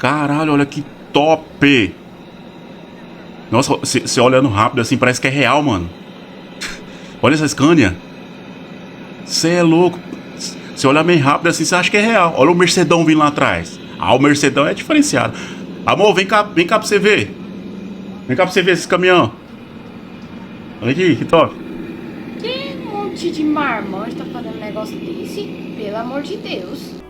Caralho, olha que top! Nossa, você olhando rápido assim, parece que é real, mano. Olha essa Scania. Você é louco. Você olha bem rápido assim, você acha que é real. Olha o Mercedão vindo lá atrás. Ah, o Mercedão é diferenciado. Amor, vem cá pra você ver. Vem cá pra você ver esse caminhão. Olha aqui, que top. Que monte de marmanjo tá fazendo um negócio desse? Pelo amor de Deus.